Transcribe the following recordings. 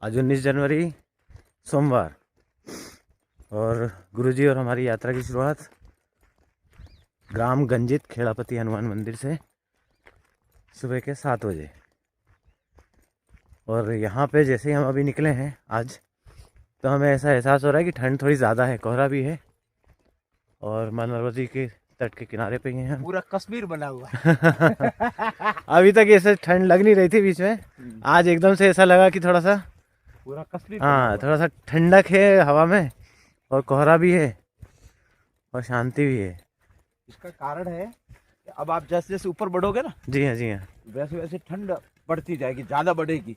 आज 19 जनवरी सोमवार और गुरुजी और हमारी यात्रा की शुरुआत ग्राम गंजित खेड़ापति हनुमान मंदिर से सुबह के 7 बजे। और यहाँ पे जैसे ही हम अभी निकले हैं आज, तो हमें ऐसा एहसास हो रहा है कि ठंड थोड़ी ज़्यादा है, कोहरा भी है और माँ नर्मदा के तट के किनारे पे ही हैं हम। पूरा कश्मीर बना हुआ है। अभी तक ऐसे ठंड लग नहीं रही थी बीच में, आज एकदम से ऐसा लगा कि थोड़ा सा पूरा कश्मीर हाँ थोड़ा सा ठंडक है हवा में और कोहरा भी है और शांति भी है। इसका कारण है कि अब आप जैसे जैसे ऊपर बढ़ोगे ना, जी हाँ, जी हाँ, वैसे वैसे ठंड बढ़ती जाएगी, ज्यादा बढ़ेगी,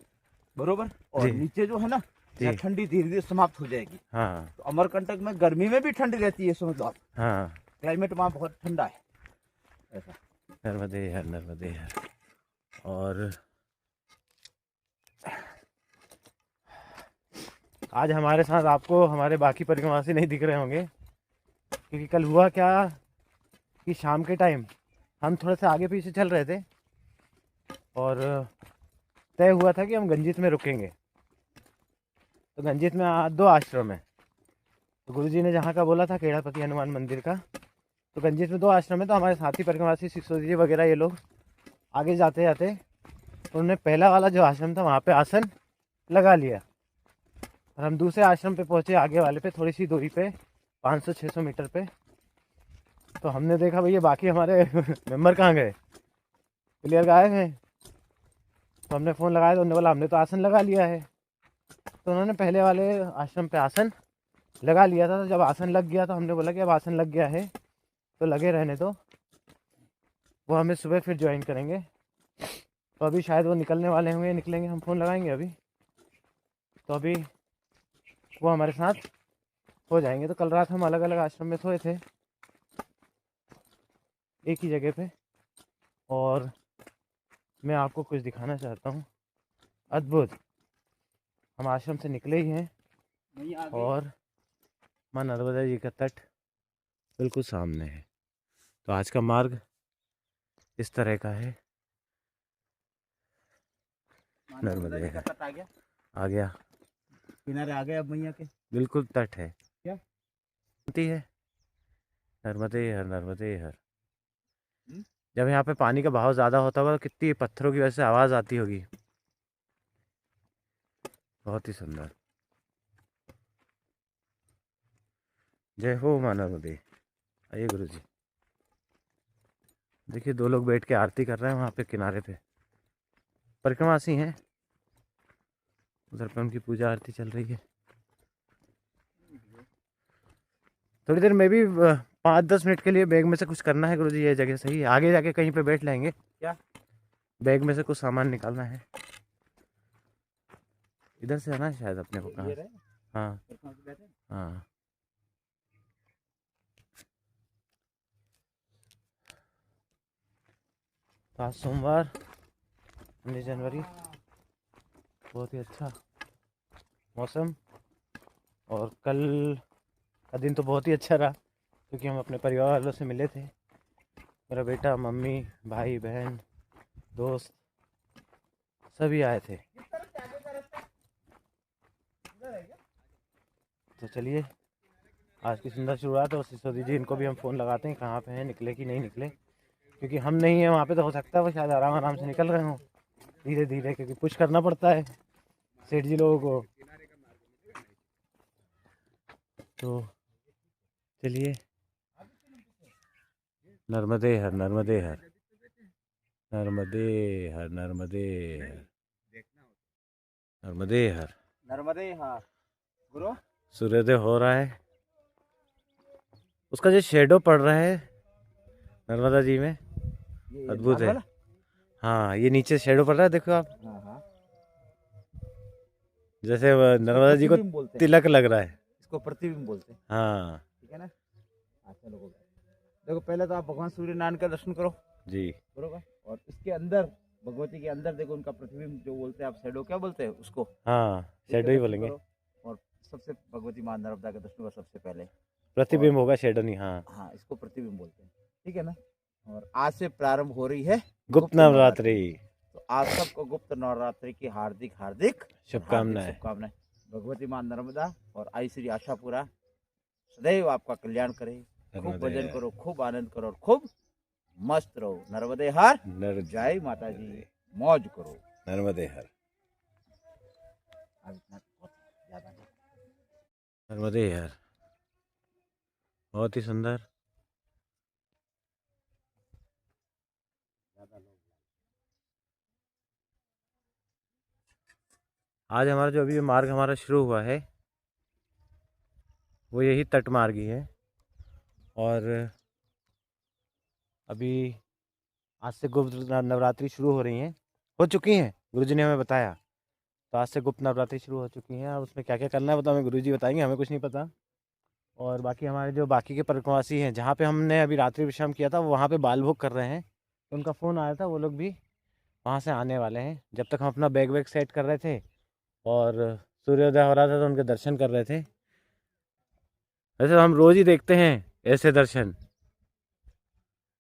बरोबर। और जी। नीचे जो है ना, जी। यहाँ ठंडी धीरे धीरे समाप्त हो जाएगी। हाँ तो अमरकंटक में गर्मी में भी ठंड रहती है, समझ लो आप। हाँ, क्लाइमेट वहाँ बहुत ठंडा है ऐसा। नर्मदे हर नर्मदे हर। और आज हमारे साथ आपको हमारे बाकी परिक्रमावासी नहीं दिख रहे होंगे, क्योंकि कल हुआ क्या कि शाम के टाइम हम थोड़ा सा आगे पीछे चल रहे थे और तय हुआ था कि हम गंजित में रुकेंगे। तो गंजित में 2 आश्रम है, तो गुरुजी ने जहाँ का बोला था खेड़ापति हनुमान मंदिर का, तो गंजित में 2 आश्रम है। तो हमारे साथी परिक्रमावासी सिसोदी जी वगैरह ये लोग आगे जाते जाते उन्होंने पहला वाला जो आश्रम था वहाँ पे आसन लगा लिया और हम दूसरे आश्रम पे पहुँचे, आगे वाले पे थोड़ी सी दूरी पे 500-600 मीटर पे। तो हमने देखा भैया बाकी हमारे मेंबर कहाँ गए, प्लेयर गायब हैं। तो हमने फ़ोन लगाया तो उन्होंने बोला हमने तो आसन लगा लिया है। तो उन्होंने पहले वाले आश्रम पे आसन लगा लिया था। तो जब आसन लग गया तो हमने बोला कि अब आसन लग गया है तो लगे रहने दो, वो हमें सुबह फिर ज्वाइन करेंगे। तो अभी शायद वो निकलने वाले होंगे, निकलेंगे, हम फ़ोन लगाएंगे अभी। तो अभी वो हमारे साथ हो जाएंगे। तो कल रात हम अलग अलग आश्रम में सोए थे एक ही जगह पे, और मैं आपको कुछ दिखाना चाहता हूँ अद्भुत। हम आश्रम से निकले ही हैं और माँ नर्मदा जी का तट बिल्कुल सामने है। तो आज का मार्ग इस तरह का है। नर्मदा जी का तट आ गया, आ गया, किनारे आ गए अब मैया के। बिल्कुल तट है। क्या होती है नर्मदे हर नर्मदे हर। हम्म? जब यहाँ पे पानी का बहाव ज़्यादा होता होगा तो कितनी पत्थरों की वजह से आवाज़ आती होगी, बहुत ही सुंदर। जय हो माँ नर्मदे। आइए गुरु जी, देखिए 2 लोग बैठ के आरती कर रहे हैं वहाँ पे किनारे पे, परिक्रमासी हैं। उधर पे उनकी पूजा आरती चल रही है। थोड़ी देर में भी 5-10 मिनट के लिए बैग में से कुछ करना है गुरुजी, ये जगह सही है, आगे जाके कहीं पे बैठ लेंगे। क्या बैग में से कुछ सामान निकालना है, इधर से आना है शायद अपने को। कहाँ? हाँ हाँ। तो आज सोमवार 19 जनवरी, बहुत ही अच्छा मौसम, और कल का दिन तो बहुत ही अच्छा रहा क्योंकि हम अपने परिवार वालों से मिले थे। मेरा बेटा, मम्मी, भाई, बहन, दोस्त सभी आए थे। तो चलिए आज की सुंदर शुरुआत। और सिसोदी जी, इनको भी हम फ़ोन लगाते हैं कहाँ पे हैं, निकले कि नहीं निकले, क्योंकि हम नहीं हैं वहाँ पे तो हो सकता है वो शायद आराम आराम से निकल रहे हों धीरे धीरे, क्योंकि पुश करना पड़ता है सेठ जी लोगों को। तो चलिए, नर्मदे हर नर्मदे हर नर्मदे हर नर्मदे हर नर्मदे हर। नर्मदे, हाँ गुरु। सूर्योदय हो रहा है, उसका जो शेडो पड़ रहा है नर्मदा जी में, ये अद्भुत लाल है। वाला? हाँ, ये नीचे शेडो पड़ रहा है, देखो आप, हाँ हाँ, जैसे इसको नर्मदा जी को प्रतिबिंब बोलते हैं। तिलक लग रहा है। इसको प्रतिबिंब बोलते हैं, हाँ ठीक है ना। हाँ चलो गुरु। देखो पहले तो आप भगवान सूर्य नारायण का दर्शन करो, जी। बरोबर। और इसके अंदर भगवती के अंदर देखो, उनका प्रतिबिंब जो बोलते हैं आप, शैडो क्या बोलते हैं उसको, हाँ, उसका शेडो ही दर्शन बोलेंगे। करो। और सबसे भगवती माँ नर्मदा का दर्शन करो सबसे पहले। और प्रतिबिंब होगा, शेडो नहीं। हाँ, हाँ, इसको प्रतिबिंब बोलते हैं, ठीक है ना। और आज से प्रारंभ हो रही है गुप्त गुप्त नवरात्रि। नवरात्रि। तो आप सबको गुप्त नवरात्रि की हार्दिक हार्दिक शुभकामनाएं। भगवती मां नर्मदा और आई श्री आशापुरा सदैव आपका कल्याण करे। खूब नर्मदे भजन हर। करो, खूब आनंद करो और खूब मस्त रहो। नर्मदे हर। जय माता जी। नर्मदे मौज करो। हर। अब इतना बहुत ज्यादा नहीं। नर्मदे हर। बहुत ही सुंदर। आज हमारा जो अभी मार्ग हमारा शुरू हुआ है वो यही तट मार्ग ही है। और अभी आज से गुप्त नवरात्रि शुरू हो रही हैं, हो चुकी हैं, गुरुजी ने हमें बताया। तो आज से गुप्त नवरात्रि शुरू हो चुकी हैं और उसमें क्या क्या करना है वो तो हमें गुरुजी बताएंगे, हमें कुछ नहीं पता। और बाकी हमारे जो बाकी के परिक्रमावासी हैं, जहाँ पे हमने अभी रात्रि विश्राम किया था, वो वहाँ पे बाल भोग कर रहे हैं। तो उनका फ़ोन आया था, वो लोग भी वहाँ से आने वाले हैं। जब तक हम अपना बैग वैग सेट कर रहे थे और सूर्योदय हो रहा था तो उनके दर्शन कर रहे थे। वैसे तो हम रोज़ ही देखते हैं ऐसे दर्शन,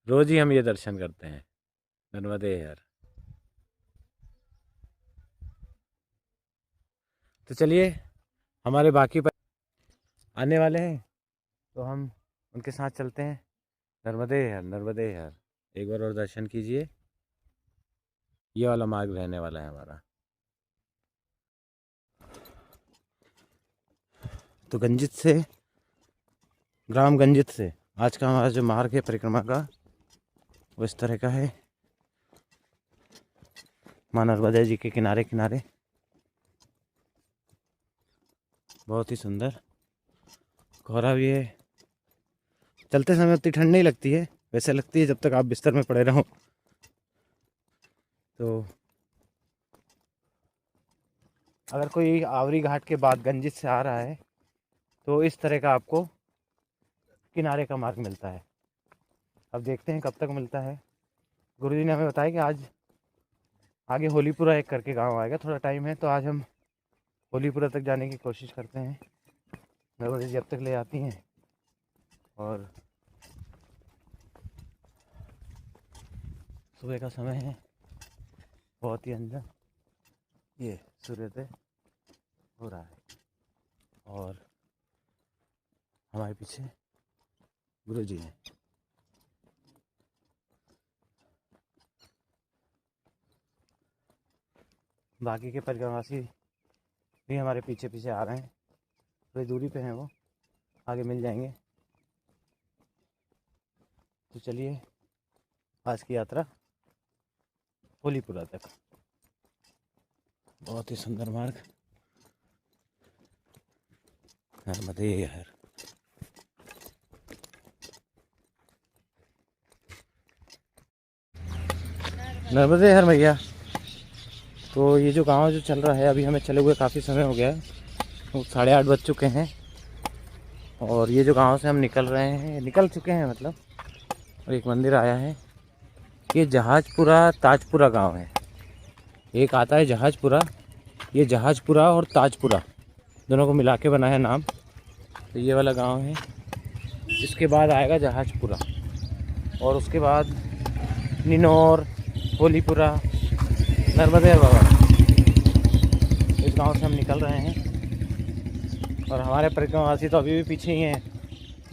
रोज़ ही हम ये दर्शन करते हैं। नर्मदे हर। तो चलिए, हमारे बाकी पर आने वाले हैं तो हम उनके साथ चलते हैं। नर्मदे हर, नर्मदे हर। एक बार और दर्शन कीजिए। ये वाला मार्ग रहने वाला है हमारा। तो गंजित से, ग्राम गंजित से आज का हमारा जो मार्ग है परिक्रमा का वो इस तरह का है। मां नर्मदा जी के किनारे किनारे बहुत ही सुंदर। कोहरा भी है। चलते समय उतनी ठंड नहीं लगती है, वैसे लगती है जब तक आप बिस्तर में पड़े रहो। तो अगर कोई आवरी घाट के बाद गंजित से आ रहा है तो इस तरह का आपको किनारे का मार्ग मिलता है। अब देखते हैं कब तक मिलता है। गुरुजी ने हमें बताया कि आज आगे होलीपुरा एक करके गांव आएगा, थोड़ा टाइम है तो आज हम होलीपुरा तक जाने की कोशिश करते हैं। नर्मदा जी अब तक ले आती हैं और सुबह का समय है, बहुत ही अंदर ये सूर्योदय हो रहा है और हमारे पीछे गुरुजी हैं। बाकी के परिक्रमावासी भी हमारे पीछे पीछे आ रहे हैं, थोड़ी दूरी पे हैं वो, आगे मिल जाएंगे। तो चलिए, आज की यात्रा होलीपुरा तक। बहुत ही सुंदर मार्ग। नर्मदे हर। नर्मदे हर भैया। तो ये जो गांव जो चल रहा है, अभी हमें चले हुए काफ़ी समय हो गया है, तो 8:30 बज चुके हैं। और ये जो गांव से हम निकल रहे हैं, निकल चुके हैं मतलब, और एक मंदिर आया है। ये जहाजपुरा ताजपुरा गांव है। एक आता है जहाजपुरा, ये जहाजपुरा और ताजपुरा दोनों को मिला के बना है नाम। तो ये वाला गांव है। इसके बाद आएगा जहाजपुरा और उसके बाद निनौर, होलीपुरा, नर्मदे बाबा। इस गांव से हम निकल रहे हैं और हमारे परिक्रमावासी तो अभी भी पीछे ही हैं,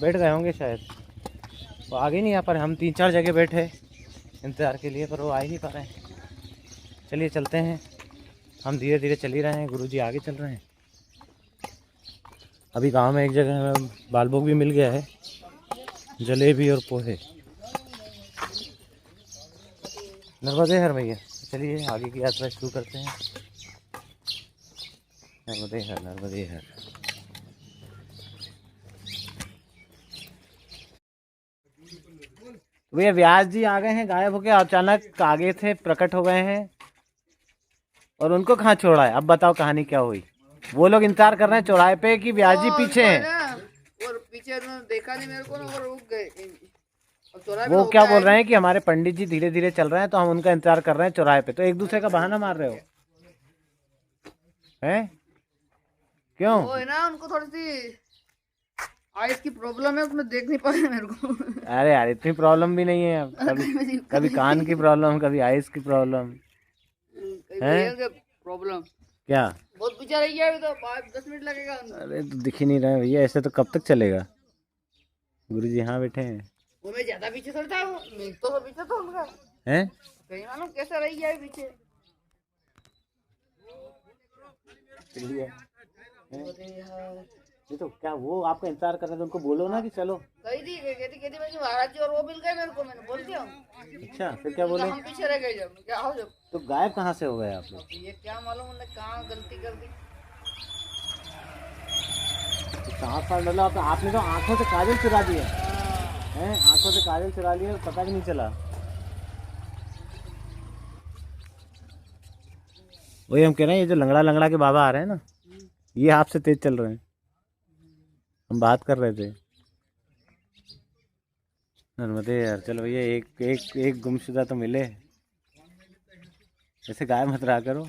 बैठ गए होंगे शायद। वो आगे नहीं आ पा रहे। हम 3-4 जगह बैठे इंतज़ार के लिए, पर वो आ ही नहीं पा रहे हैं। चलिए चलते हैं, हम धीरे धीरे चल ही रहे हैं, गुरुजी आगे चल रहे हैं। अभी गांव में एक जगह हमें बालभोग भी मिल गया है, जलेबी और पोहे। नर्मदे हर भैया। चलिए आगे की यात्रा शुरू करते हैं। नर्मदे हर, नर्मदे हर। भैया व्यास जी आ गए हैं, गायब हो गए, अचानक आगे थे, प्रकट हो गए हैं। और उनको कहाँ छोड़ा है? अब बताओ कहानी क्या हुई। वो लोग इंतजार कर रहे हैं चौराहे पे कि व्यास जी पीछे हैं। और पीछे उन्होंने देखा नहीं मेरे को ना, और रुक गए। अब चौराहे पे वो हो क्या गया बोल है। रहे हैं कि हमारे पंडित जी धीरे धीरे चल रहे हैं तो हम उनका इंतजार कर रहे हैं चौराहे पे। तो एक दूसरे का बहाना मार रहे हो हैं? क्यों? वो है ना, उनको थोड़ी सी आइस की प्रॉब्लम है, उसमें देख नहीं पा रहे मेरे को। अरे यार इतनी प्रॉब्लम भी नहीं है। कभी कभी कान की प्रॉब्लम, कभी आइस की प्रॉब्लम। हैं? प्रॉब्लम क्या? बहुत पीछे रह गया, अभी तो 5-10 मिनट लगेगा अंदर। अरे तो दिख ही नहीं रहा है भैया, ऐसे तो कब तक चलेगा। गुरुजी यहाँ बैठे हैं। वो मैं ज्यादा पीछे चलता हूँ, मैं तो पीछे तो उनका हैं? कहीं मालूम कैसा रह गया है पीछे। ये तो क्या वो आपका इंतजार कर रहे थे, उनको बोलो ना कि चलो। कहती भाई महाराज जी और वो मिल गए मेरे को, मैंने बोल दिया। अच्छा, फिर क्या बोले? हम पीछे रह गए जब, क्या हो जब तो गायब कहाँ से हो गए आप लोग? ये क्या मालूम उन्होंने कहाँ गलती कर दी। तो कहाँ पर मतलब आपने तो आंखों से काजल चुरा दिया हैं? आंखों से काजल चुरा लिया, पता भी नहीं चला। वही हम कह रहे हैं, ये जो लंगड़ा लंगड़ा के बाबा आ रहे हैं ना, ये आपसे तेज चल रहे हैं। हम बात कर रहे थे। नर्मदे यार, चलो भैया एक एक एक गुमशुदा तो मिले। ऐसे गाय मत रहा करो।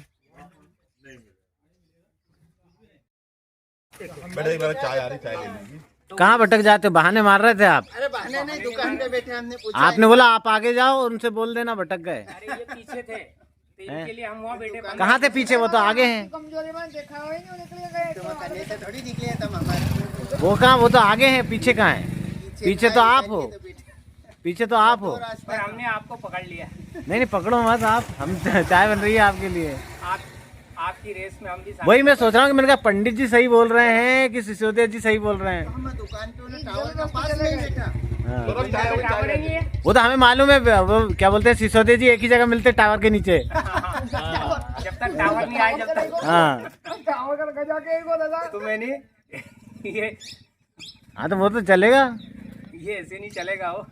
चाय आ रही, चाय ले लीजिए। कहाँ भटक जाते हो? बहाने मार रहे थे आप। अरे बहाने नहीं, दुकान पे बैठे हमने पूछा। आपने बोला आप आगे जाओ, उनसे बोल देना भटक गए। अरे ये पीछे थे, तेल के लिए हम वहाँ बैठे। कहाँ थे पीछे? वो तो आगे हैं। कमजोरी में देखा हुआ ही नहीं, वो निकल गए। तो करने से थोड़ी निकले तब हमारे। वो कहाँ? वो तो आगे हैं, पीछे कहाँ है? पीछे तो आप हो, पीछे तो आप हो। पर हमने आपको पकड़ लिया। नहीं पकड़ो मत आप, हम चाय बन रही है आपके लिए। आपकी रेस में हम भी साथ। वही मैं सोच रहा हूँ कि मैंने कहा पंडित जी सही बोल रहे हैं कि सिसोदिया जी सही बोल रहे हैं। हम दुकान पे उन्हें टावर के पास नहीं बैठा। हाँ। टावर ही नहीं है। वो तो हमें मालूम है, वो क्या बोलते हैं, सिसोदिया जी एक ही जगह मिलते टावर के नीचे। जब तक टावर नहीं आए, जब तक। हाँ तो मैंने ये हाँ, तो वो तो चलेगा। ये ऐसे नहीं चलेगा वो।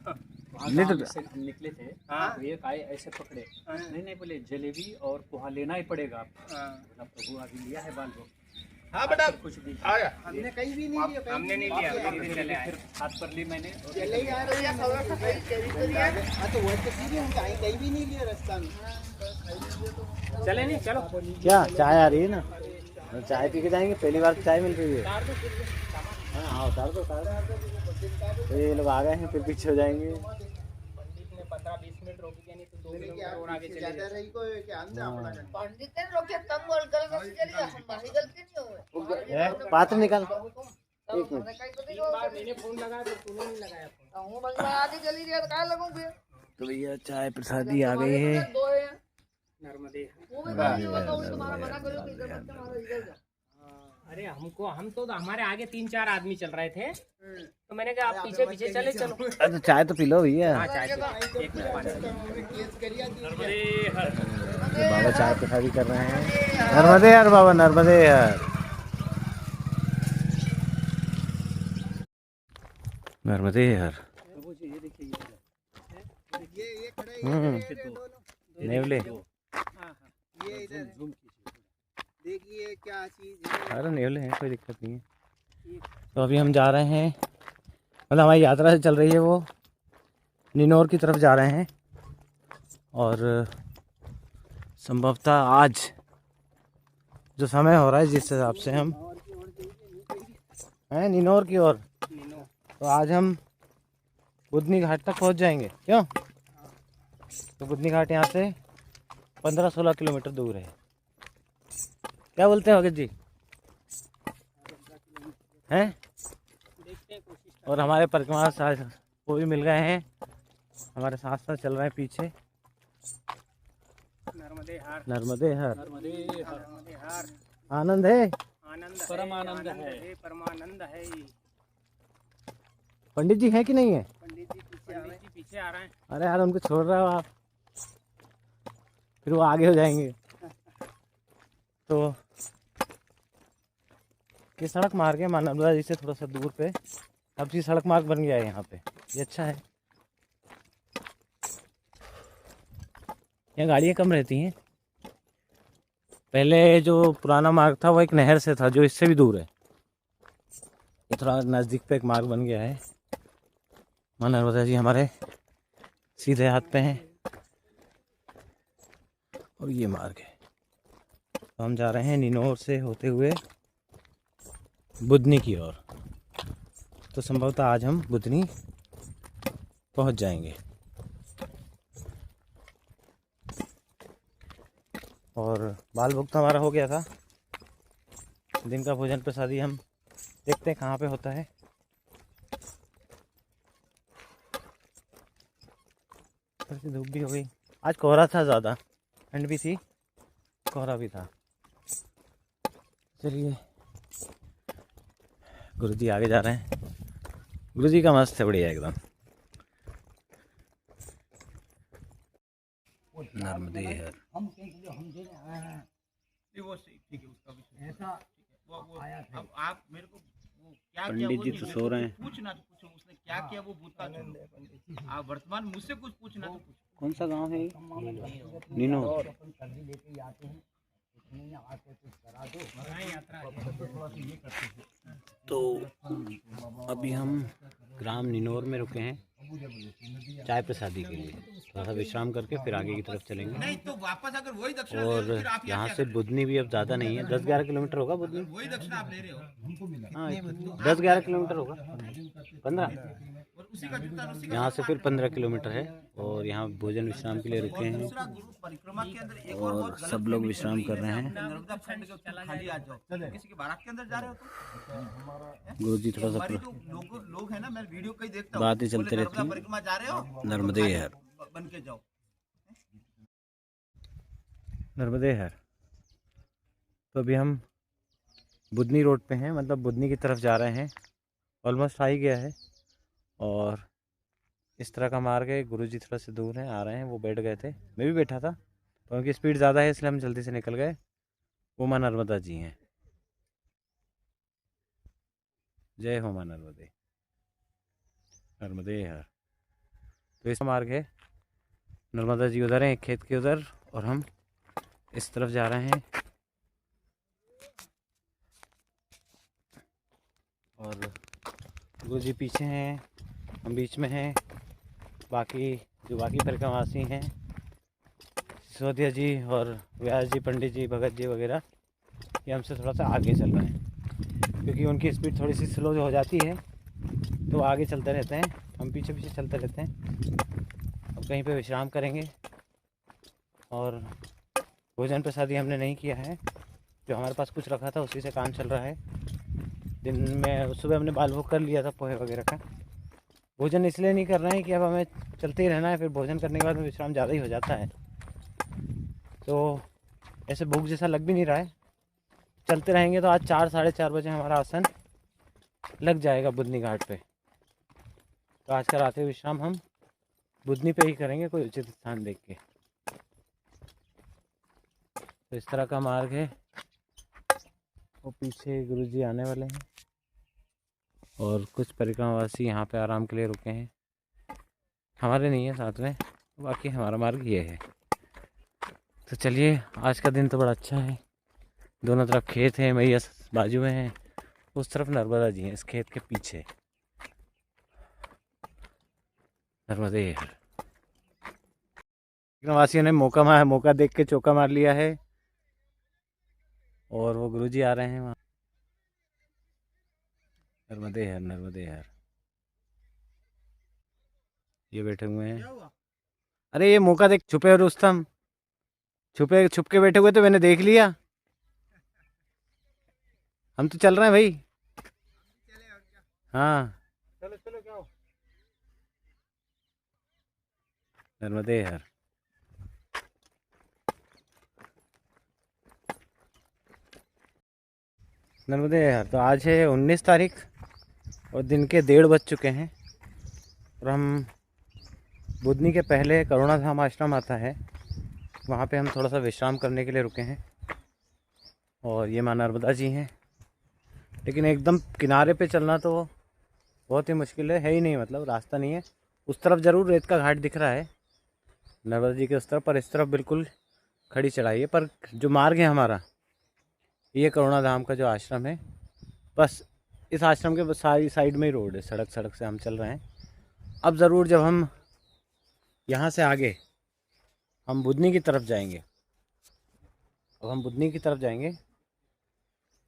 नहीं तो निकले थे। हाँ। तो एक आए ऐसे पकड़े, नहीं बोले जलेबी और पोहा लेना ही पड़ेगा आपको। बोला प्रभु अभी लिया है बाल को। हाँ बेटा, कुछ दी आ गया। हमने कहीं भी नहीं लिया। हमने नहीं लिया, फिर चले आए। फिर हाथ पर ली मैंने। चले ही आ रहे हैं। हाँ तो वो तो सीधे हम कहीं भी नहीं लिया रास्ता में। चले नहीं, चलो। क्या चाय आ रही है ना, तो चाय पी के जाएंगे। पहली बार चाय मिल रही है। हाँ उतार दो, उतार दो। तो ये लोग आ गए हैं, फिर पीछे हो जाएंगे। पंडित ने 15-20 मिनट रोक दिया, नहीं तो 2 किलोमीटर और आगे चले जाते। पंडित ने रोके तब बोल गलत से चली गया, हमारी गलती नहीं हो। पात्र निकाल। एक मिनट, मैंने फोन लगाया तो तूने नहीं लगाया फोन। हूँ बंदा आगे चली गया तो कहाँ लगूं फिर। तो भैया चाय प्रसादी आ गई है। दो है नर्मदे। वो भी बोल दिया, बताओ तुम्हारा मना करो कि इधर मत तुम्हारा इधर जा। अरे हम तो हमारे आगे 3-4 आदमी चल रहे थे, तो मैंने कहा आप पीछे पीछे चले चलो। अरे तो चाय तो पी लो भैया। हाँ चाय तो एक मिनट पानी। तो बाबा चाय प्रसादी कर रहे हैं। नर्मदे यार बाबा, नर्मदे यार, नर्मदे यार। नेवले। ये इधर देखिए क्या चीज है। अरे नेवले हैं, कोई दिक्कत नहीं है। तो अभी हम जा रहे हैं, मतलब हमारी यात्रा से चल रही है, वो निनोर की तरफ जा रहे हैं। और संभवतः आज जो समय हो रहा है, जिस हिसाब से हम हैं निनोर की ओर, तो आज हम बुधनी घाट तक पहुंच जाएंगे। क्यों? तो बुधनी घाट यहाँ से 15-16 किलोमीटर दूर है। क्या बोलते हैं भगत जी? हैं? और हमारे परिक्रमा साथ वो भी मिल गए हैं, हमारे साथ साथ चल रहे हैं पीछे। नर्मदे हार। नर्मदे हर, नर्मदे हार। आनंद है, आनंद परम आनंद है। परमानंद है। पंडित जी हैं कि नहीं है? पंडित जी पीछे आ रहे हैं। अरे यार उनको छोड़ रहे हो आप, फिर वो आगे हो जाएंगे। तो ये सड़क मार्ग है मानवदा जी से थोड़ा सा दूर पे, अब जी सड़क मार्ग बन गया है यहाँ पे, ये अच्छा है। यहाँ गाड़ियाँ कम रहती हैं। पहले जो पुराना मार्ग था वो एक नहर से था, जो इससे भी दूर है। ये थोड़ा नज़दीक पे एक मार्ग बन गया है। माँ नर्मदा जी हमारे सीधे हाथ पे हैं और ये मार्ग है। तो हम जा रहे हैं निनोर से होते हुए बुधनी की ओर। तो संभवतः आज हम बुधनी पहुंच जाएंगे। और बाल भोग तो हमारा हो गया था। दिन का भोजन प्रसादी हम देखते हैं कहाँ पे होता है। थोड़ी सी धूप भी हो गई, आज कोहरा था ज़्यादा, ठंड भी थी, कोहरा भी था। चलिए गुरुजी आगे जा रहे हैं। गुरुजी का मस्त है, बढ़िया एकदम। नर्मदे है। वो सही, ठीक है, उसका भी ऐसा वो अब आप मेरे को वो क्या पंडित जी तो सो रहे हैं। पूछना तो पूछो, उसने क्या किया वो भूतकाल छोड़ो। आप वर्तमान मुझसे कुछ पूछना तो पूछो। कौन सा गांव है? नीनो। तो अभी हम ग्राम निनोर में रुके हैं चाय प्रसादी के लिए। थोड़ा सा विश्राम करके फिर आगे की तरफ चलेंगे। नहीं तो वापस अगर वही दक्षिणा और यहाँ से बुधनी भी अब ज़्यादा नहीं है, 10-11 किलोमीटर होगा बुधनी। वही दक्षिणा आप ले रहे हो, हाँ 10-11 किलोमीटर होगा, 15। और उसी का जूता उसी का यहाँ से फिर 15 किलोमीटर है। और यहाँ भोजन विश्राम के लिए रुके हैं दूसरा गुरु परिक्रमा के अंदर एक और बहुत सब लोग विश्राम कर रहे हैं। नर्मदा खंड के खाली आ जाओ, किसी के बारात के अंदर जा रहे हो तो गुरुजी थोड़ा सा हमारी जो लोग है ना, मैं वीडियो कहीं देखता हूँ, बातें चलते बोले रहती नर्मदा हैं। परिक्रमा जा रहे हो, नर्मदे है, बन के जाओ। नर्मदे है। तो अभी हम बुधनी रोड पे हैं, मतलब बुधनी की तरफ जा रहे हैं। ऑलमोस्ट आ ही गया है। और इस तरह का मार्ग है। गुरुजी थोड़ा से दूर हैं, आ रहे हैं। वो बैठ गए थे, मैं भी बैठा था, तो उनकी स्पीड ज़्यादा है इसलिए हम जल्दी से निकल गए। वो माँ नर्मदा जी हैं। जय हो माँ नर्मदे, नर्मदे हर। तो इस मार्ग है, नर्मदा जी उधर हैं एक खेत के उधर, और हम इस तरफ जा रहे हैं। और गुरुजी पीछे हैं, हम बीच में हैं। बाकी परिक्रमावासी हैं, सिसोदिया जी और व्यास जी, पंडित जी, भगत जी वगैरह, ये हमसे थोड़ा सा आगे चल रहे हैं क्योंकि उनकी स्पीड थोड़ी सी स्लो हो जाती है, तो आगे चलते रहते हैं, हम पीछे पीछे चलते रहते हैं। अब कहीं पे विश्राम करेंगे। और भोजन प्रसादी हमने नहीं किया है, जो हमारे पास कुछ रखा था उसी से काम चल रहा है। दिन में सुबह हमने बाल भोग कर लिया था, पोहे वगैरह का। भोजन इसलिए नहीं कर रहे हैं कि अब हमें चलते ही रहना है, फिर भोजन करने के बाद में विश्राम ज़्यादा ही हो जाता है, तो ऐसे भूख जैसा लग भी नहीं रहा है। चलते रहेंगे तो आज 4-4:30 बजे हमारा आसन लग जाएगा बुधनी घाट पे। तो आज का रात्रि विश्राम हम बुधनी पे ही करेंगे, कोई उचित स्थान देख के। तो इस तरह का मार्ग है। वो पीछे गुरुजी आने वाले हैं और कुछ परिक्रमावासी यहाँ पे आराम के लिए रुके हैं। हमारे नहीं है साथ में, बाकी हमारा मार्ग ये है। तो चलिए, आज का दिन तो बड़ा अच्छा है। दोनों तरफ खेत हैं, मैया बाजू में हैं, उस तरफ नर्मदा जी हैं, इस खेत के पीछे नर्मदे। परिक्रमावासियों ने मौका देख के चौका मार लिया है और वो गुरुजी आ रहे हैं वहाँ। नर्मदे हर ये बैठे हुए हैं। अरे ये मौका देख, छुपे रुस्तम, छुप के बैठे हुए, तो मैंने देख लिया। हम तो चल रहे हैं भाई। हाँ चलो चलो, क्या हो? नर्मदे हर। नर्मदे हर। तो आज है 19 तारीख और दिन के 1:30 बज चुके हैं। और हम बुधनी के पहले करुणा धाम आश्रम आता है, वहाँ पे हम थोड़ा सा विश्राम करने के लिए रुके हैं। और ये माँ नर्मदा जी हैं, लेकिन एकदम किनारे पे चलना तो बहुत ही मुश्किल है ही नहीं, मतलब रास्ता नहीं है। उस तरफ ज़रूर रेत का घाट दिख रहा है नर्मदा जी के उस तरफ, पर इस तरफ बिल्कुल खड़ी चढ़ाई है। पर जो मार्ग है हमारा, ये करुणा धाम का जो आश्रम है, बस इस आश्रम के बस साइड में ही रोड है, सड़क से हम चल रहे हैं। अब ज़रूर जब हम यहाँ से आगे हम बुधनी की तरफ जाएंगे,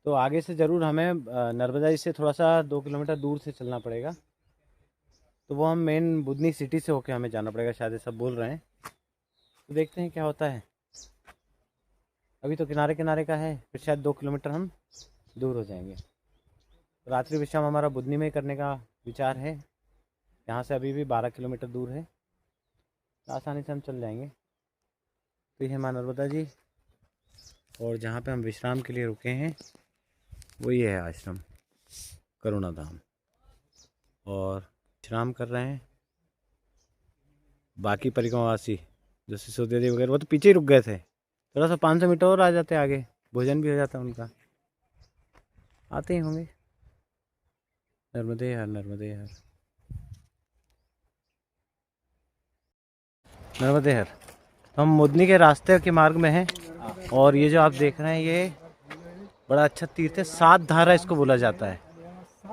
तो आगे से ज़रूर हमें नर्मदा जी से थोड़ा सा 2 किलोमीटर दूर से चलना पड़ेगा। तो वो हम मेन बुधनी सिटी से होके हमें जाना पड़ेगा, शायद सब बोल रहे हैं। तो देखते हैं क्या होता है। अभी तो किनारे किनारे का है, फिर शायद 2 किलोमीटर हम दूर हो जाएंगे। रात्रि विश्राम हमारा बुधनी में करने का विचार है। यहाँ से अभी भी 12 किलोमीटर दूर है, आसानी से हम चल जाएंगे। तो ये माँ नर्मदा जी, और जहाँ पे हम विश्राम के लिए रुके हैं वो ये है आश्रम करुणा धाम, और विश्राम कर रहे हैं। बाकी परिक्रमावासी जो सिसोदिया जी वगैरह वो तो पीछे ही रुक गए थे, थोड़ा सा 500 मीटर और आ जाते आगे, भोजन भी हो जाता उनका, आते ही होंगे। नर्मदे हर, नर्मदे हर, नर्मदे हर। हम मुदनी के रास्ते के मार्ग में हैं, और ये जो आप देख रहे हैं ये बड़ा अच्छा तीर्थ है। 7 धारा इसको बोला जाता है।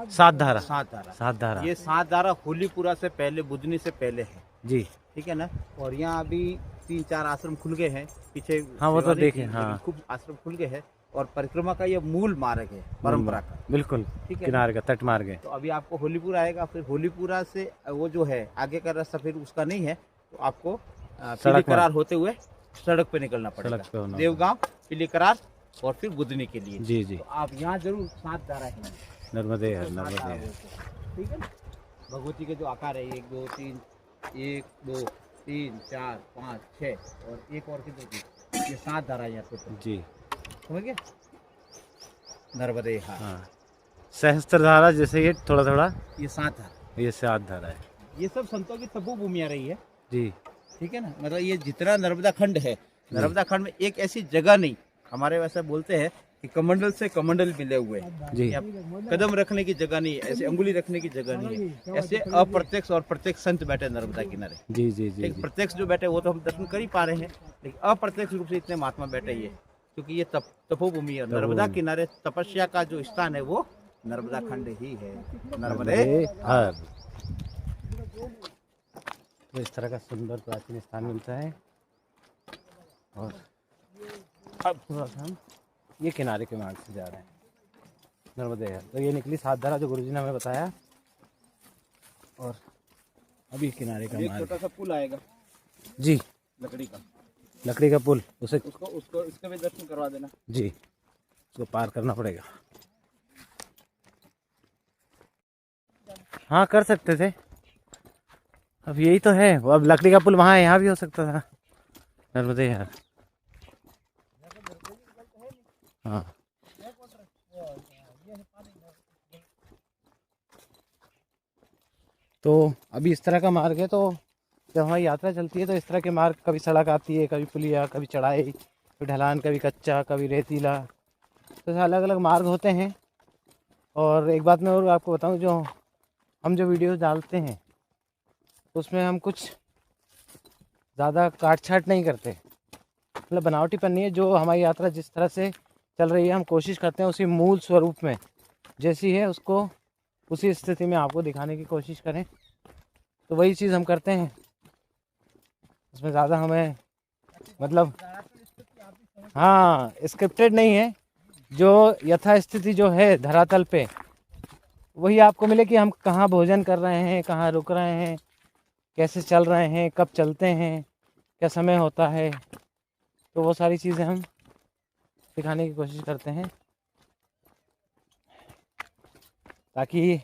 7 धारा, 7 धारा, 7 धारा। ये 7 धारा होलीपुरा से पहले, बुधनी से पहले है, जी ठीक है ना। और यहाँ अभी 3-4 आश्रम खुल गए हैं पीछे। हाँ, वो तो शिवालिक देखे, की, हाँ। लेकिन खूब आश्रम खुल गए हैं। और परिक्रमा का ये मूल मार्ग है, परंपरा का, बिल्कुल, ठीक है। किनारे का तट मार्ग है। तो अभी आपको होलीपुर आएगा, फिर होलीपुरा से वो जो है आगे का रास्ता फिर उसका नहीं है, तो आपको पीली करार होते हुए सड़क पे निकलना पड़ेगा। सड़क पे होना, देवगांव, पीली करार और फिर बुधनी के लिए। जी जी। तो आप यहाँ जरूर 7 धारा है, नर्मदे हर, नर्मदे हर। ठीक है ना। भगवती के जो आकार है 1 2 3 1 2 3 4 5 6 और एक और किधर की, ये 7 धारा यहाँ पे, जी समझ गए। नर्मदे हर, हाँ, सहस्त्र धारा जैसे ये थोड़ा थोड़ा, ये 7 धारा, ये 7 धारा है। ये सब संतों की तपोभूमियाँ रही है, जी ठीक है ना। मतलब ये जितना नर्मदा खंड है, नर्मदा खंड में एक ऐसी जगह नहीं, हमारे वैसे बोलते हैं कि कमंडल से कमंडल मिले हुए हैं। जी, या कदम रखने की जगह नहीं है, ऐसे अंगुली रखने की जगह नहीं है। ऐसे अप्रत्यक्ष और प्रत्यक्ष संत बैठे नर्मदा किनारे। जी जी जी, एक प्रत्यक्ष जो बैठे वो तो हम दर्शन कर ही पा रहे हैं, लेकिन अप्रत्यक्ष रूप से इतने महात्मा बैठे ही है, क्योंकि ये तपोभूमि है। नर्मदा किनारे तपस्या का जो स्थान है वो नर्मदा खंड ही है। नर्मदे हर। तो इस तरह का सुंदर प्राचीन स्थान मिलता है। और अब थोड़ा सा हम ये किनारे के मार्ग से जा रहे हैं, नर्मदे हर। तो ये निकली 7 धारा जो गुरुजी ने हमें बताया, और अभी किनारे का एक मार्ग। छोटा सा पुल आएगा जी, लकड़ी का, लकड़ी का पुल, उसे उसको इसका भी दर्शन करवा देना। जी, उसको पार करना पड़ेगा। हाँ, कर सकते थे, अब यही तो है। अब लकड़ी का पुल वहाँ है, यहाँ भी हो सकता था। नर्मदे हर, हाँ। तो अभी इस तरह का मार्ग है, तो जब हमारी यात्रा चलती है तो इस तरह के मार्ग, कभी सड़क आती है, कभी पुलिया, कभी चढ़ाई, कभी ढलान, कभी कच्चा, कभी रेतीला, तो अलग अलग मार्ग होते हैं। और एक बात मैं और आपको बताऊं, जो हम जो वीडियो डालते हैं उसमें हम कुछ ज़्यादा काट छाट नहीं करते, मतलब बनावटीपन नहीं है। जो हमारी यात्रा जिस तरह से चल रही है, हम कोशिश करते हैं उसी मूल स्वरूप में जैसी है उसको उसी स्थिति में आपको दिखाने की कोशिश करें, तो वही चीज़ हम करते हैं। उसमें ज़्यादा हमें मतलब, हाँ, स्क्रिप्टेड नहीं है। जो यथास्थिति जो है धरातल पे, वही आपको मिले कि हम कहाँ भोजन कर रहे हैं, कहाँ रुक रहे हैं, कैसे चल रहे हैं, कब चलते हैं, क्या समय होता है, तो वो सारी चीज़ें हम दिखाने की कोशिश करते हैं, ताकि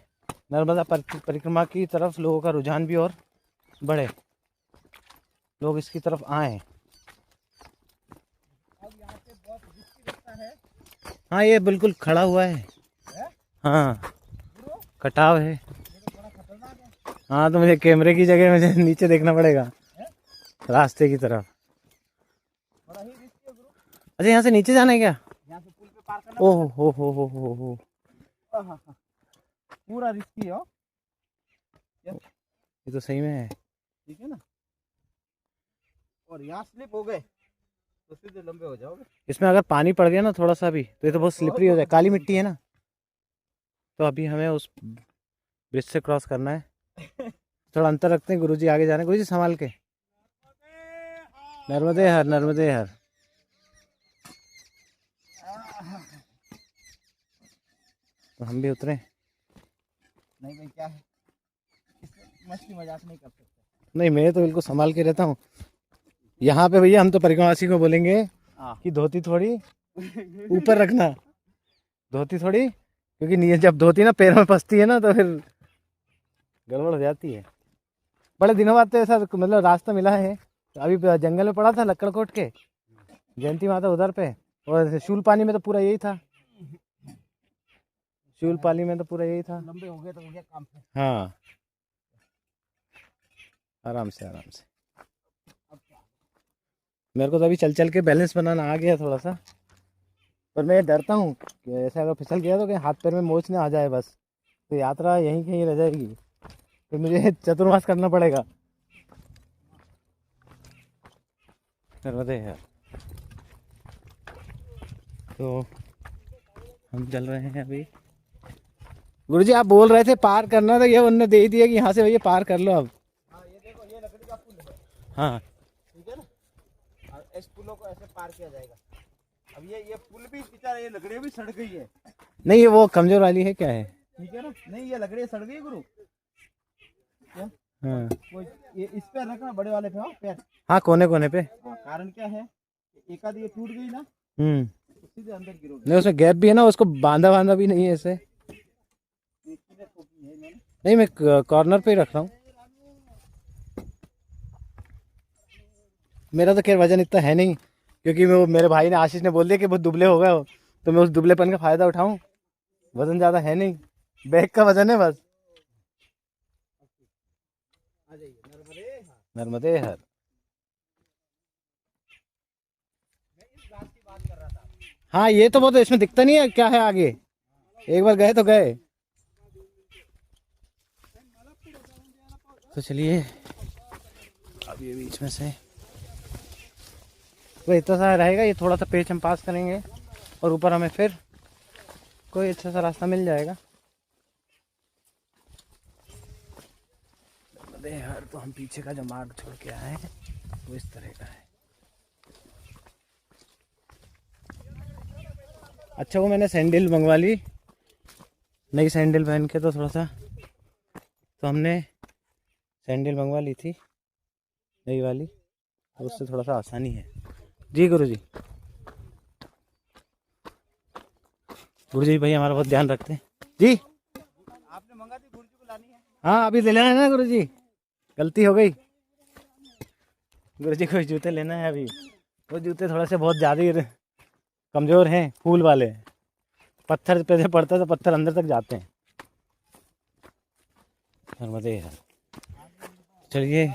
नर्मदा परिक्रमा की तरफ लोगों का रुझान भी और बढ़े, लोग इसकी तरफ आएँ। हाँ, ये बिल्कुल खड़ा हुआ है, हाँ, कटाव है। हाँ, तो मुझे कैमरे की जगह मुझे नीचे देखना पड़ेगा, रास्ते की तरफ। अच्छा, यहाँ से नीचे जाना है क्या? यहाँ से पुल पे पार करना। ओह हो। पूरा रिस्की हो, ये तो सही में है। ठीक है ना। और यहाँ स्लिप हो गए तो सीधे लंबे हो जाओगे। इसमें अगर पानी पड़ गया ना थोड़ा सा भी, तो ये तो बहुत स्लिपरी हो जाए, काली मिट्टी है ना। तो अभी हमें उस ब्रिज से क्रॉस करना है, थोड़ा अंतर रखते हैं। गुरुजी आगे जा रहे हैं, गुरुजी संभाल के। नर्मदे हर, नर्मदे हर। तो हम भी उतरे। नहीं भाई, क्या है, मस्ती मजाक नहीं कर सकते। नहीं, मैं तो बिल्कुल संभाल के रहता हूँ। यहाँ पे भैया हम तो परिक्रमावासी को बोलेंगे हाँ। कि धोती थोड़ी ऊपर रखना, धोती थोड़ी, क्योंकि नीचे जब धोती ना पैरों में फंसती है ना तो फिर गड़बड़ हो जाती है। बड़े दिनों बाद तो ऐसा मतलब रास्ता मिला है। अभी जंगल में पड़ा था लक्कड़कोट के, जयंती माता उधर पे, और शूलपानी में तो पूरा यही था, शूलपाली में तो पूरा यही था। लंबे हो गए तो हो गया काम पे। हाँ, आराम से आराम से। मेरे को तो अभी चल चल के बैलेंस बनाना आ गया थोड़ा सा, पर मैं डरता हूँ कि ऐसा अगर फिसल गया तो कहीं हाथ पैर में मोच ना आ जाए, बस तो यात्रा यहीं कहीं रह जाएगी, फिर मुझे चतुर्मास करना पड़ेगा। नर्मदे है। तो हम चल रहे हैं अभी। गुरुजी आप बोल रहे थे पार करना, तो ये उन्होंने दे ही दिया कि यहाँ से भैया पार कर लो अब। ये देखो, ये लकड़ी का पुल है, हाँ ठीक है ना। और इस पुलों को ऐसे पार किया जाएगा। अब ये पुल भी बेचारा, ये लकड़ियाँ भी सड़ गई है। नहीं, ये वो कमजोर वाली है क्या है? ठीक है ना, नहीं ये लकड़ियाँ सड़ गई गुरु। क्या? हाँ वो ये इस पे रखना, बड़े वाले पे, हाँ पैर। हाँ, कोने कोने पे। हाँ, कारण क्या है, एक आधी ये टूट गई ना, सीधे अंदर गिरोगे। नहीं, उसमें गैप भी है ना, उसको बांधा बांधा भी नहीं है ऐसे। नहीं, मैं कॉर्नर पे ही रख रहा हूँ। मेरा तो खैर वजन इतना है नहीं, क्योंकि वो मेरे भाई ने, आशीष ने बोल दिया कि बहुत दुबले हो गए हो, तो मैं उस दुबलेपन का फायदा उठाऊं। वजन ज़्यादा है नहीं, बैग का वजन है बस। नर्मदे हर। हाँ, ये तो बहुत, इसमें दिखता नहीं है क्या है आगे, एक बार गए तो गए। तो चलिए अब ये बीच में से वो इतना सा रहेगा, ये थोड़ा सा पेच हम पास करेंगे और ऊपर हमें फिर कोई अच्छा सा रास्ता मिल जाएगा। यार, तो हम पीछे का जो मार्ग छोड़ के आए हैं वो इस तरह का है। अच्छा, वो मैंने सैंडल मंगवा ली, नई सैंडल पहन के, तो थोड़ा सा, तो हमने सैंडल मंगवा ली थी नई वाली, तो उससे थोड़ा सा आसानी है। जी गुरुजी। गुरुजी भाई हमारा बहुत ध्यान रखते हैं जी। आपने मंगा दी, गुरुजी को लानी है। हाँ, अभी ले लेना है ना गुरुजी, गलती हो गई। गुरुजी को जूते लेना है अभी, वो जूते थोड़े से बहुत ज़्यादा ही कमज़ोर हैं, फूल वाले, पत्थर पे से पड़ता है तो पत्थर अंदर तक जाते हैं। नर्मदे है। चलिए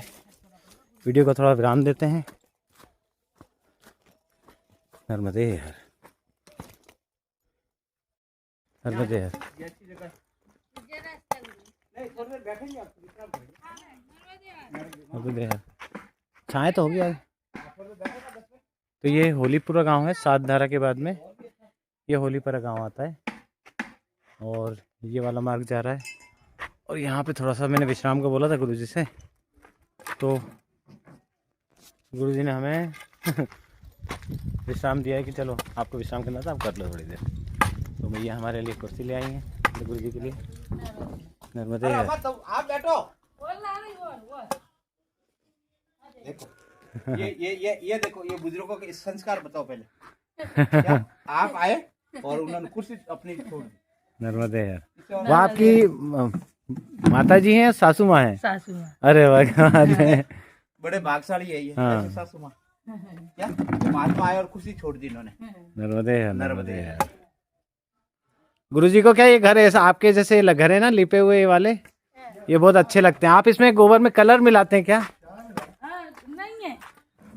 वीडियो को थोड़ा विराम देते हैं। नर्मदे हर, नर्मदे हर। नर्मदे हर। छाए तो होगी आज। तो ये होलीपुरा गांव है, सात धारा के बाद में ये होलीपुरा गांव आता है, और ये वाला मार्ग जा रहा है। और यहाँ पे थोड़ा सा मैंने विश्राम का बोला था गुरुजी से, तो गुरुजी ने हमें विश्राम दिया है कि चलो आपको विश्राम करना था, आप कर लो थोड़ी देर। तो भैया हमारे लिए कुर्सी ले आई हैं गुरुजी के लिए। नर्मदे है। आप बैठो। देखो ये देखो, ये बुजुर्गों के संस्कार बताओ पहले। क्या आप आए और उन्होंने कुर्सी अपनी छोड़ दी। नर्मदे है। वो आपकी माता जी हैं, सासू माँ हैं? सासू माँ। अरे वाह, बड़े भागशाली है ये। हाँ। ऐसे सासू माँ क्या महात्मा आए और कुर्सी छोड़ दी इन्होंने। नर्मदे है, नर्मदे है। गुरुजी को क्या ये घर ऐसा आपके जैसे घर है ना, लिपे हुए वाले, ये बहुत अच्छे लगते हैं। आप इसमें गोबर में कलर मिलाते हैं क्या? नहीं है,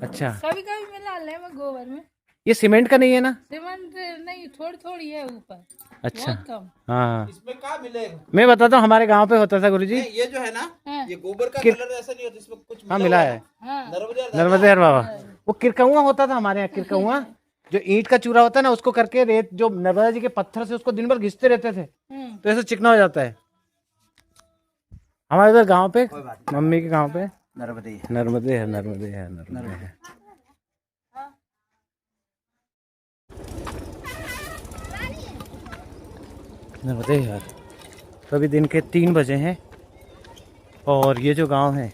अच्छा, कभी कभी मिला ले मैं गोबर में। ये सीमेंट का नहीं है ना? सीमेंट नहीं, थोड़ी थोड़ी है ऊपर, अच्छा, बहुत कम। हाँ, इसमें क्या मिलेगा? मैं बताता हूँ, हमारे गांव पे होता था गुरुजी। ये जो है ना, हाँ। ये गोबर का कलर ऐसा नहीं होता, इसमें कुछ हाँ, मिला है। हाँ। नर्मदे हर बाबा। वो किरकौआ होता था हमारे यहाँ, किरकौआ जो ईंट का चूरा होता है ना, उसको करके रेत जो नर्मदा जी के पत्थर से उसको दिन भर घिसते रहते थे, तो ऐसे चिकना हो जाता है। हमारे इधर गांव पे, मम्मी के गांव पे नर्मदे है, नर्मदे है, नर्मदे है, नर्मदे है। नर्मदे है। तो अभी दिन के 3 बजे हैं, और ये जो गांव है,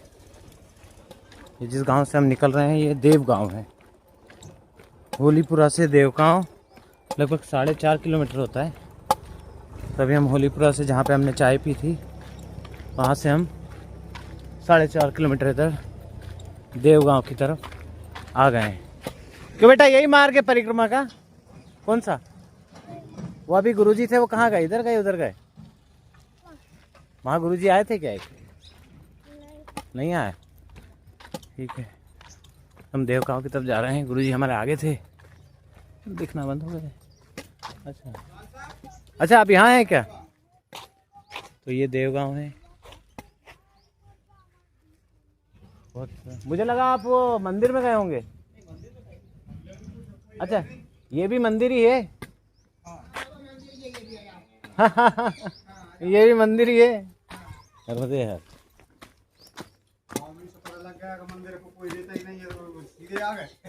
ये जिस गांव से हम निकल रहे हैं, ये देव गांव है। होलीपुरा से देवगांव लगभग 4.5 किलोमीटर होता है। तभी हम होलीपुरा से, जहाँ पे हमने चाय पी थी, वहाँ से हम 4.5 किलोमीटर इधर देवगांव की तरफ आ गए हैं। क्यों बेटा, यही मार्ग है परिक्रमा का? कौन सा? वो अभी गुरुजी थे, वो कहाँ गए? इधर गए उधर गए? वहाँ गुरुजी आए थे क्या? नहीं आए? ठीक है, हम देवगांव की तरफ जा रहे हैं। गुरुजी हमारे आगे थे, दिखना बंद हो गए। अच्छा आप यहाँ हैं क्या? तो ये देवगांव है। मुझे लगा आप वो मंदिर में गए होंगे। अच्छा, ये भी मंदिर ही है। ये भी मंदिर ही है। नर्मदे है।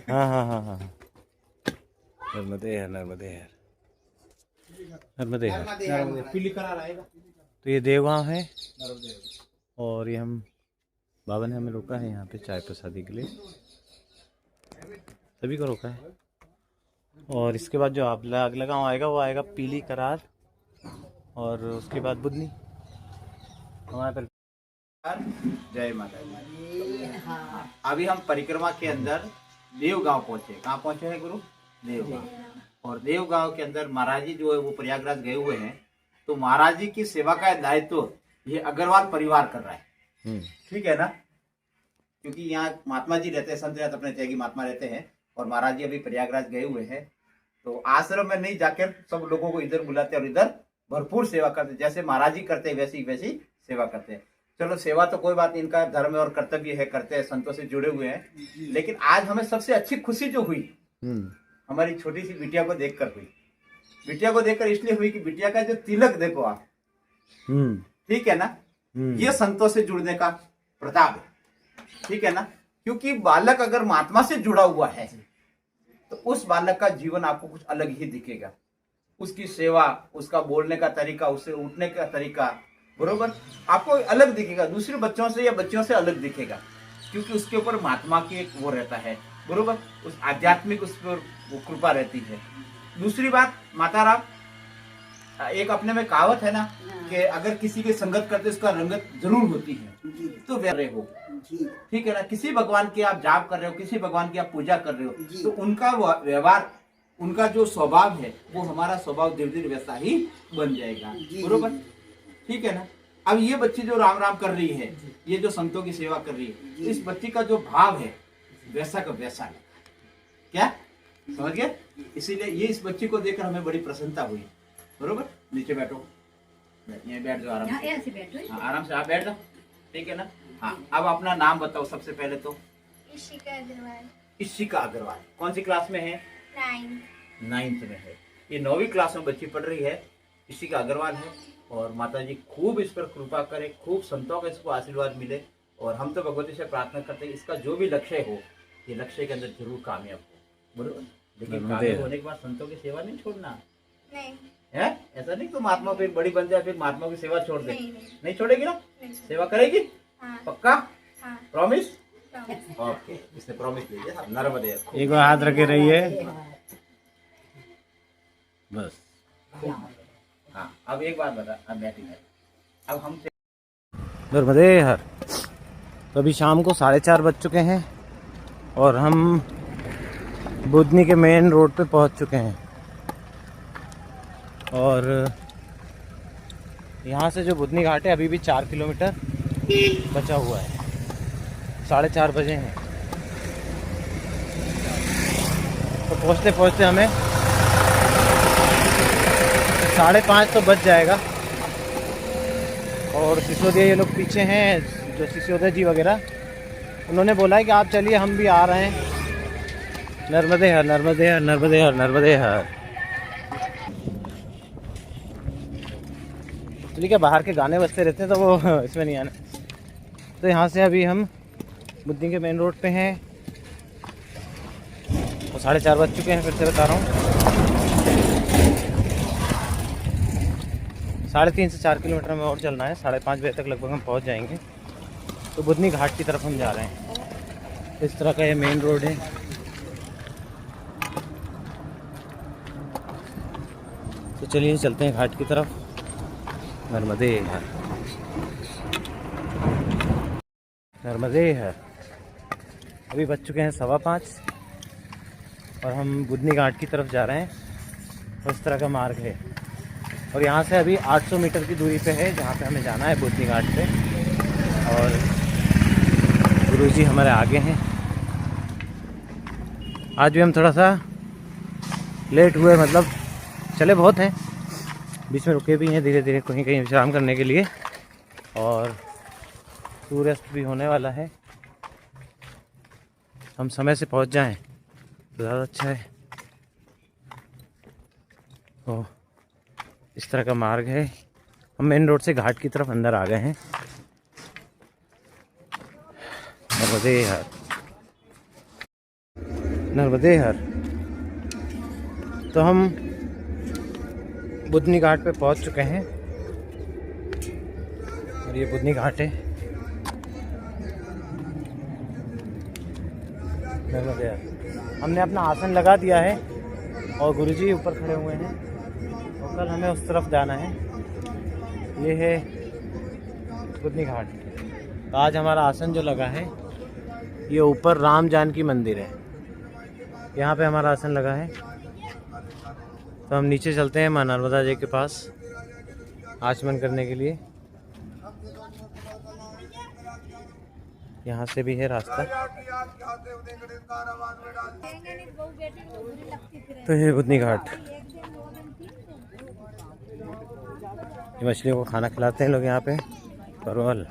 हाँ हाँ हाँ हाँ, नर्मदे है, नर्मदे है, नर्मदे है। पीली करा रहेगा। तो ये देवगांव है और ये हम, बाबा ने हमें रोका है यहाँ पे चाय प्रसादी के लिए, सभी को रोका है। और इसके बाद जो आप अगला गाँव आएगा वो आएगा पीली करार, और उसके बाद बुधनी। हमारे पर जय माता दी। अभी हम परिक्रमा के अंदर देवगांव पहुंचे। कहाँ पहुंचे हैं गुरु? देवगांव। और देवगांव के अंदर महाराज जी जो है वो प्रयागराज गए हुए हैं, तो महाराज जी की सेवा का दायित्व ये अग्रवाल परिवार कर रहा है। ठीक है ना, क्योंकि यहाँ महात्मा जी रहते हैं, संत अपने त्यागी महात्मा रहते हैं, और महाराज जी अभी प्रयागराज गए हुए हैं। तो आश्रम में नहीं जाकर सब लोगों को इधर बुलाते और इधर भरपूर सेवा करते, जैसे महाराज जी करते वैसी वैसी सेवा करते हैं। चलो सेवा तो कोई बात नहीं, इनका धर्म और कर्तव्य है, करते हैं, संतों से जुड़े हुए हैं। लेकिन आज हमें सबसे अच्छी खुशी जो हुई हमारी छोटी सी बिटिया को देखकर हुई। बिटिया को देखकर इसलिए हुई कि बिटिया का जो तिलक देखो आप, ठीक है ना, ये संतों से जुड़ने का प्रताप है। ठीक है ना, क्योंकि बालक अगर महात्मा से जुड़ा हुआ है तो उस बालक का जीवन आपको कुछ अलग ही दिखेगा। उसकी सेवा, उसका बोलने का तरीका, उससे उठने का तरीका, बरोबर आपको अलग दिखेगा, दूसरे बच्चों से या बच्चों से अलग दिखेगा, क्योंकि उसके ऊपर महात्मा की एक वो रहता है, बरोबर, उस आध्यात्मिक उस पर वो कृपा रहती है। दूसरी बात, माता राम, एक अपने में कहावत है ना कि अगर किसी की संगत करते उसका रंगत जरूर होती है, तो वे हो। ठीक है ना, किसी भगवान की आप जाप कर रहे हो, किसी भगवान की आप पूजा कर रहे हो, तो उनका व्यवहार, उनका जो स्वभाव है वो हमारा स्वभाव धीरे धीरे वैसा ही बन जाएगा, बरोबर। ठीक है ना, अब ये बच्ची जो राम राम कर रही है, ये जो संतों की सेवा कर रही है, इस बच्ची का जो भाव है वैसा का वैसा है, क्या समझ गए? इसीलिए ये इस बच्ची को देखकर हमें बड़ी प्रसन्नता हुई, बरोबर। नीचे बैठो, यहीं बैठ जाओ, आराम से, आराम से आप बैठ जाओ, ठीक है ना। हाँ, अब अपना नाम बताओ सबसे पहले तो। इशिका अग्रवाल। इशिका अग्रवाल। कौन सी क्लास में है? 9th में है। ये 9वीं क्लास में बच्ची पढ़ रही है, इशिका अग्रवाल है। और माता जी खूब इस पर कृपा करे, खूब संतों का इसको आशीर्वाद मिले, और हम तो भगवती से प्रार्थना करते हैं इसका जो भी लक्ष्य हो, ये लक्ष्य के अंदर जरूर कामयाब हो, बरोबर। लेकिन कामयाब होने के बाद संतों की सेवा नहीं छोड़ना नहीं है। ऐसा नहीं तो महात्मा फिर बड़ी बन जाए, फिर महात्मा की सेवा छोड़ दे। नहीं छोड़ेगी ना? सेवा करेगी? पक्का? प्रॉमिस? ओके, इसने प्रॉमिस लीजिए। नर्मदे। एक बार हाथ रखे रहिए बस। हाँ, अब एक बात बता, अब बैठी है, अब हम नर्मदे हर। तो अभी शाम को 4:30 बज चुके हैं और हम बुधनी के मेन रोड पे पहुंच चुके हैं। और यहाँ से जो बुधनी घाट है, अभी भी 4 किलोमीटर बचा हुआ है। 4:30 बजे हैं, तो पहुँचते पहुँचते हमें 5:30 तो बज जाएगा। और सिसोदिया ये लोग पीछे हैं, जो सिसोदिया जी वगैरह, उन्होंने बोला है कि आप चलिए, हम भी आ रहे हैं। नर्मदे हर, नर्मदे हर, नर्मदे हर, नर्मदे हर। चलिए, क्या बाहर के गाने बजते रहते हैं तो वो इसमें नहीं आना। तो यहाँ से अभी हम बुद्धि के मेन रोड पे हैं, तो 4:30 बज चुके हैं। फिर से बता रहा हूँ, 3.5 से 4 किलोमीटर में और चलना है। 5:30 बजे तक लगभग हम पहुँच जाएंगे। तो बुधनी घाट की तरफ हम जा रहे हैं। इस तरह का ये मेन रोड है। तो चलिए चलते हैं घाट की तरफ। नर्मदे हर, नर्मदे हर। अभी बज चुके हैं 5:15 और हम बुधनी घाट की तरफ जा रहे हैं। उस तरह का मार्ग है और यहाँ से अभी 800 मीटर की दूरी पे है जहाँ पे हमें जाना है बुधनी घाट पे। और गुरुजी हमारे आगे हैं। आज भी हम थोड़ा सा लेट हुए, मतलब चले बहुत हैं, बीच में रुके भी हैं धीरे धीरे कहीं कहीं विश्राम करने के लिए। और सूर्यास्त भी होने वाला है। हम समय से पहुंच जाएं तो ज़्यादा अच्छा है। तो इस तरह का मार्ग है। हम मेन रोड से घाट की तरफ अंदर आ गए हैं। नर्मदे हर, नर्मदे हर। तो हम बुधनी घाट पे पहुंच चुके हैं और ये बुधनी घाट है। नर्मदे हर। हमने अपना आसन लगा दिया है और गुरुजी ऊपर खड़े हुए हैं और कल हमें उस तरफ जाना है। ये है बुधनी घाट। तो आज हमारा आसन जो लगा है ये ऊपर राम जानकी मंदिर है, यहाँ पे हमारा आसन लगा है। तो हम नीचे चलते हैं माँ नर्मदा जी के पास आचमन करने के लिए। यहाँ से भी है रास्ता। तो ये बुधनी घाट। ये मछलियों को खाना खिलाते हैं लोग यहाँ पे, परवल।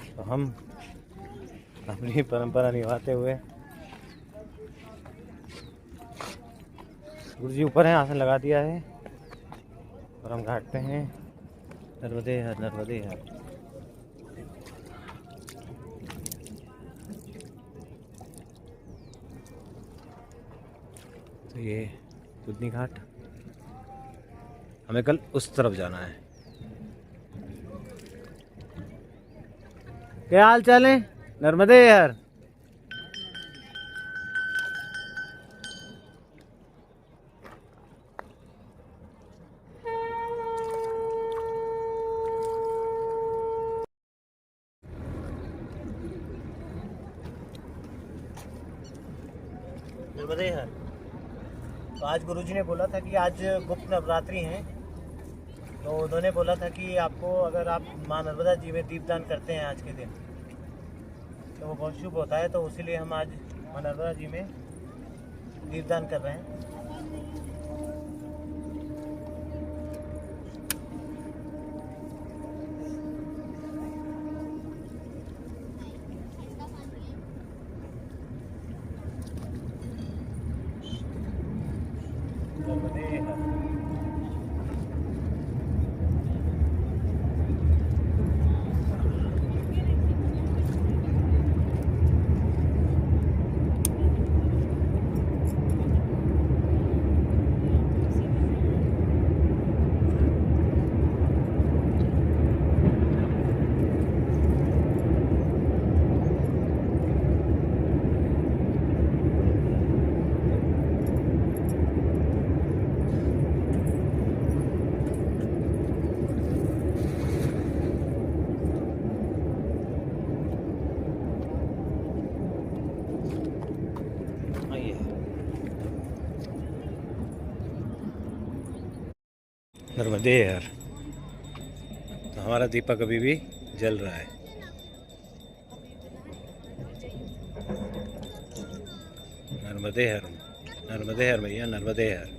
तो हम अपनी परंपरा निभाते हुए, गुरुजी ऊपर हैं, आसन लगा दिया है और हम घाट पे हैं। नर्मदे हर, नर्मदे हर। तो ये बुधनी घाट। हमें कल उस तरफ जाना है। क्या हाल चाल है? नर्मदे हर। नर्मदे हर। तो आज गुरुजी ने बोला था कि आज गुप्त नवरात्रि हैं, तो उन्होंने बोला था कि आपको अगर आप माँ नर्मदा जी में दीपदान करते हैं आज के दिन तो वो बहुत शुभ होता है। तो इसीलिए हम आज माँ नर्मदा जी में दीपदान कर रहे हैं। नर्मदे हर। नर्मदे हर। तो हमारा दीपक अभी भी जल रहा है। नर्मदे हर, नर्मदे हर भैया, नर्मदे हर।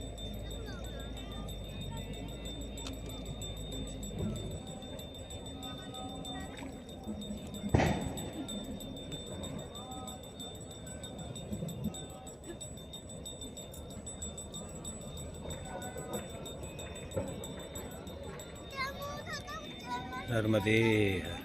नर्मदे हर।